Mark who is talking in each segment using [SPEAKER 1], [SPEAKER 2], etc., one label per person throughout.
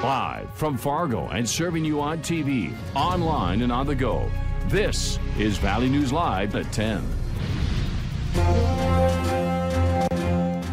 [SPEAKER 1] Live from Fargo and serving you on TV, online, and on the go. This is Valley News Live at 10.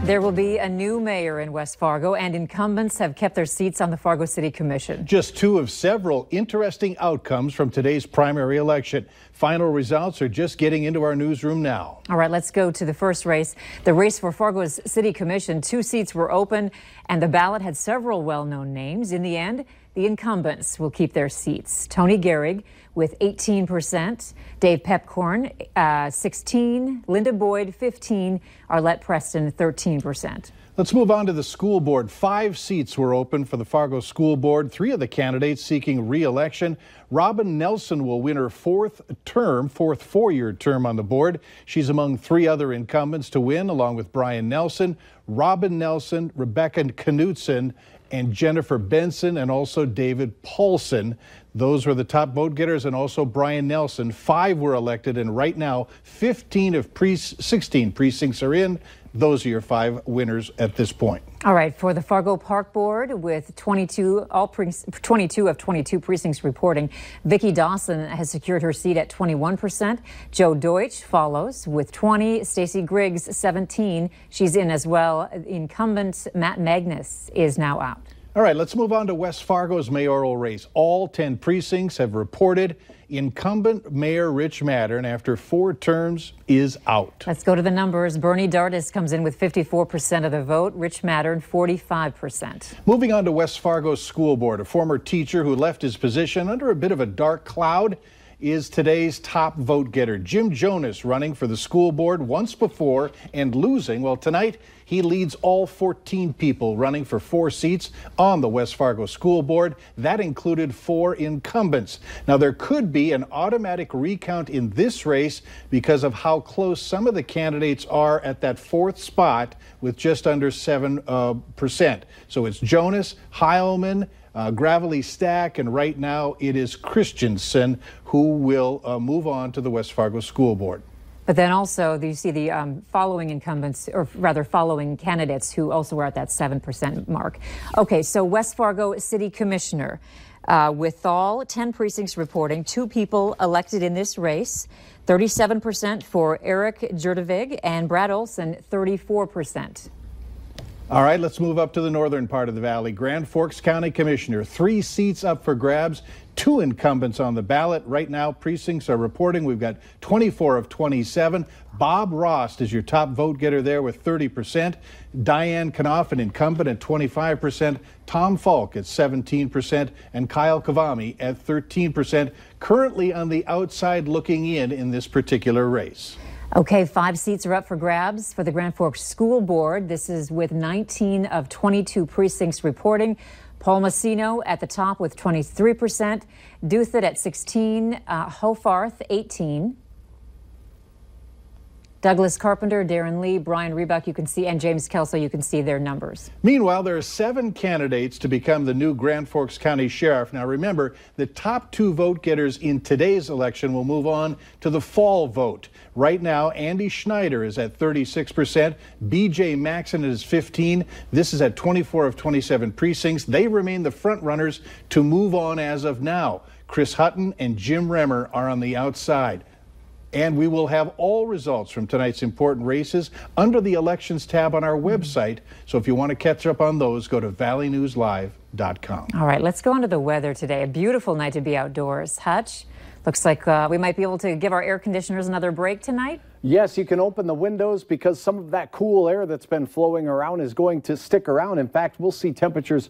[SPEAKER 2] There will be a new mayor in West Fargo, and incumbents have kept their seats on the Fargo City Commission.
[SPEAKER 3] Just two of several interesting outcomes from today's primary election. Final results are just getting into our newsroom now.
[SPEAKER 2] All right, let's go to the first race. The race for Fargo's City Commission. 2 seats were open, and the ballot had several well-known names. In the end, the incumbents will keep their seats. Tony Gehrig with 18%, Dave Pepcorn 16%, Linda Boyd 15%, Arlette Preston 13%.
[SPEAKER 3] Let's move on to the school board. 5 seats were open for the Fargo School Board. 3 of the candidates seeking re-election. Robin Nelson will win her 4th 4-year term on the board. She's among 3 other incumbents to win, along with Brian Nelson, Robin Nelson, Rebecca Knutson, and Jennifer Benson, and also David Paulson. Those were the top vote getters, and also Brian Nelson. 5 were elected, and right now 15 of 16 precincts are in. Those are your 5 winners at this point.
[SPEAKER 2] All right, for the Fargo Park Board, with 22 of 22 precincts reporting, Vicki Dawson has secured her seat at 21%. Joe Deutsch follows with 20. Stacy Griggs 17. She's in as well. Incumbent Matt Magnus is now out.
[SPEAKER 3] All right, let's move on to West Fargo's mayoral race. All 10 precincts have reported. Incumbent Mayor Rich Mattern, after 4 terms, is out.
[SPEAKER 2] Let's go to the numbers. Bernie Dardis comes in with 54% of the vote. Rich Mattern, 45%.
[SPEAKER 3] Moving on to West Fargo's school board, a former teacher who left his position under a bit of a dark cloud is today's top vote getter. Jim Jonas, running for the school board once before and losing. Well, tonight he leads all 14 people running for 4 seats on the West Fargo School Board. That included 4 incumbents. Now, there could be an automatic recount in this race because of how close some of the candidates are at that 4th spot with just under 7%. So it's Jonas, Heilman, Gravely Stack, and right now it is Christensen who will move on to the West Fargo School Board.
[SPEAKER 2] But then also you see the following incumbents, or rather following candidates who also were at that 7% mark. Okay, so West Fargo City Commissioner, with all 10 precincts reporting, 2 people elected in this race. 37% for Eric Jurdevig, and Brad Olson 34%.
[SPEAKER 3] All right, let's move up to the northern part of the valley. Grand Forks County Commissioner, 3 seats up for grabs, 2 incumbents on the ballot. Right now, precincts are reporting we've got 24 of 27. Bob Rost is your top vote getter there with 30%. Diane Knopf, an incumbent, at 25%. Tom Falk at 17%. And Kyle Kavami at 13%. Currently on the outside looking in this particular race.
[SPEAKER 2] Okay, 5 seats are up for grabs for the Grand Forks School Board. This is with 19 of 22 precincts reporting. Paul Massino at the top with 23%, Duthet at 16%, Hofarth 18%. Douglas Carpenter, Darren Lee, Brian Rebuck, you can see, and James Kelso, you can see their numbers.
[SPEAKER 3] Meanwhile, there are 7 candidates to become the new Grand Forks County Sheriff. Now remember, the top 2 vote getters in today's election will move on to the fall vote. Right now, Andy Schneider is at 36%. B.J. Maxon is 15%. This is at 24 of 27 precincts. They remain the front runners to move on as of now. Chris Hutton and Jim Remmer are on the outside. And we will have all results from tonight's important races under the Elections tab on our website. So if you want to catch up on those, go to valleynewslive.com.
[SPEAKER 2] All right, let's go on to the weather today. A beautiful night to be outdoors. Hutch, looks like we might be able to give our air conditioners another break tonight.
[SPEAKER 4] Yes, you can open the windows because some of that cool air that's been flowing around is going to stick around. In fact, we'll see temperatures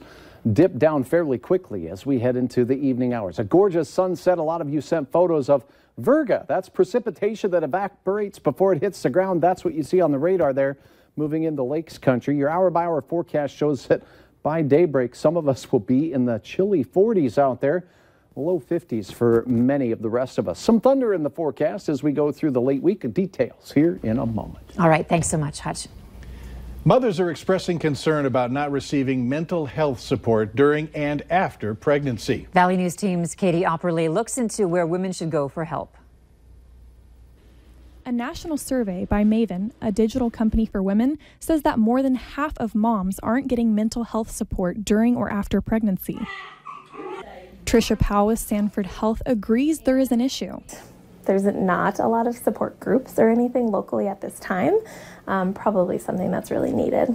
[SPEAKER 4] dip down fairly quickly as we head into the evening hours. A gorgeous sunset. A lot of you sent photos of Virga. That's precipitation that evaporates before it hits the ground. That's what you see on the radar there moving into Lakes Country. Your hour-by-hour forecast shows that by daybreak, some of us will be in the chilly 40s out there, low 50s for many of the rest of us. Some thunder in the forecast as we go through the late week. Details here in a moment.
[SPEAKER 2] All right, thanks so much, Hutch.
[SPEAKER 3] Mothers are expressing concern about not receiving mental health support during and after pregnancy.
[SPEAKER 2] Valley News Team's Katie Opperly looks into where women should go for help.
[SPEAKER 5] A national survey by Maven, a digital company for women, says that more than half of moms aren't getting mental health support during or after pregnancy. Tricia Powell with Sanford Health agrees there is an issue.
[SPEAKER 6] There's not a lot of support groups or anything locally at this time. Probably something that's really needed.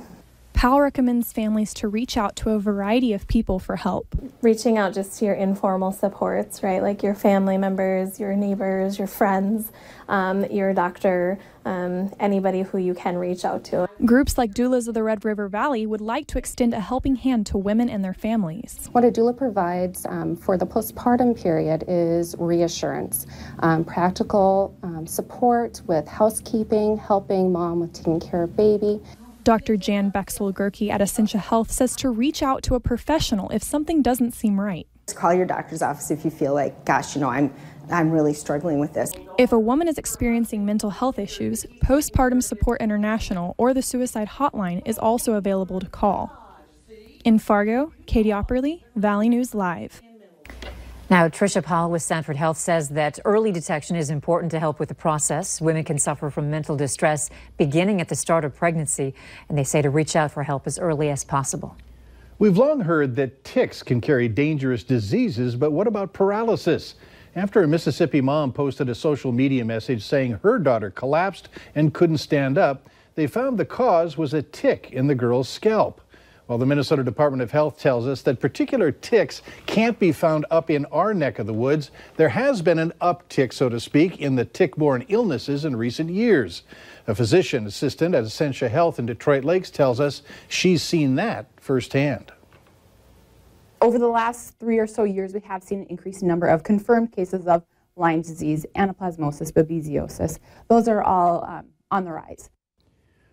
[SPEAKER 5] Powell recommends families to reach out to a variety of people for help.
[SPEAKER 6] Reaching out just to your informal supports, right? Like your family members, your neighbors, your friends, your doctor, anybody who you can reach out to.
[SPEAKER 5] Groups like Doulas of the Red River Valley would like to extend a helping hand to women and their families.
[SPEAKER 7] What a doula provides for the postpartum period is reassurance, practical support with housekeeping, helping mom with taking care of baby.
[SPEAKER 5] Dr. Jan Bexel-Gerke at Essentia Health says to reach out to a professional if something doesn't seem right.
[SPEAKER 8] Call your doctor's office if you feel like, gosh, I'm really struggling with this.
[SPEAKER 5] If a woman is experiencing mental health issues, Postpartum Support International or the Suicide Hotline is also available to call. In Fargo, Katie Opperly, Valley News Live.
[SPEAKER 2] Now, Tricia Powell with Sanford Health says that early detection is important to help with the process. Women can suffer from mental distress beginning at the start of pregnancy, and they say to reach out for help as early as possible.
[SPEAKER 3] We've long heard that ticks can carry dangerous diseases, but what about paralysis? After a Mississippi mom posted a social media message saying her daughter collapsed and couldn't stand up, they found the cause was a tick in the girl's scalp. Well, the Minnesota Department of Health tells us that particular ticks can't be found up in our neck of the woods. There has been an uptick, so to speak, in the tick-borne illnesses in recent years. A physician assistant at Essentia Health in Detroit Lakes tells us she's seen that firsthand.
[SPEAKER 9] Over the last 3 or so years, we have seen an increasing number of confirmed cases of Lyme disease, anaplasmosis, babesiosis. Those are all on the rise.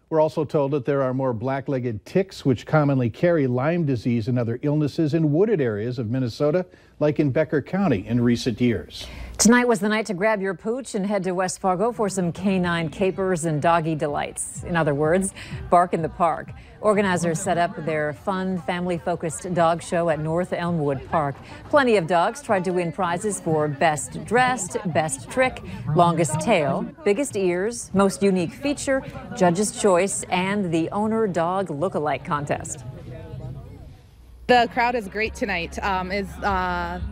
[SPEAKER 3] We're also told that there are more black-legged ticks, which commonly carry Lyme disease and other illnesses in wooded areas of Minnesota, like in Becker County in recent years.
[SPEAKER 2] Tonight was the night to grab your pooch and head to West Fargo for some canine capers and doggy delights. In other words, bark in the park. Organizers set up their fun, family-focused dog show at North Elmwood Park. Plenty of dogs tried to win prizes for best dressed, best trick, longest tail, biggest ears, most unique feature, judge's choice, and the owner dog look-alike contest.
[SPEAKER 10] The crowd is great tonight. It's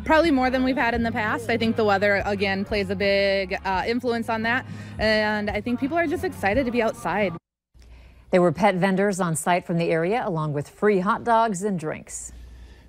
[SPEAKER 10] probably more than we've had in the past. I think the weather, again, plays a big influence on that. And I think people are just excited to be outside.
[SPEAKER 2] There were pet vendors on site from the area, along with free hot dogs and drinks.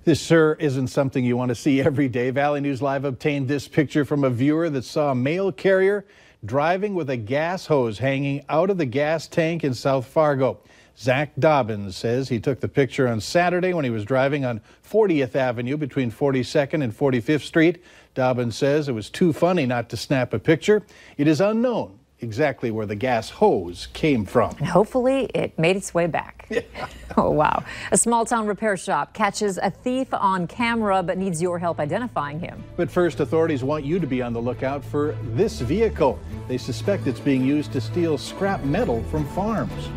[SPEAKER 3] This sure isn't something you want to see every day. Valley News Live obtained this picture from a viewer that saw a mail carrier driving with a gas hose hanging out of the gas tank in South Fargo. Zach Dobbins says he took the picture on Saturday when he was driving on 40th Avenue between 42nd and 45th Street. Dobbins says it was too funny not to snap a picture. It is unknown exactly where the gas hose came from.
[SPEAKER 2] And hopefully it made its way back. Yeah. Oh, wow. A small-town repair shop catches a thief on camera but needs your help identifying him.
[SPEAKER 3] But first, authorities want you to be on the lookout for this vehicle. They suspect it's being used to steal scrap metal from farms.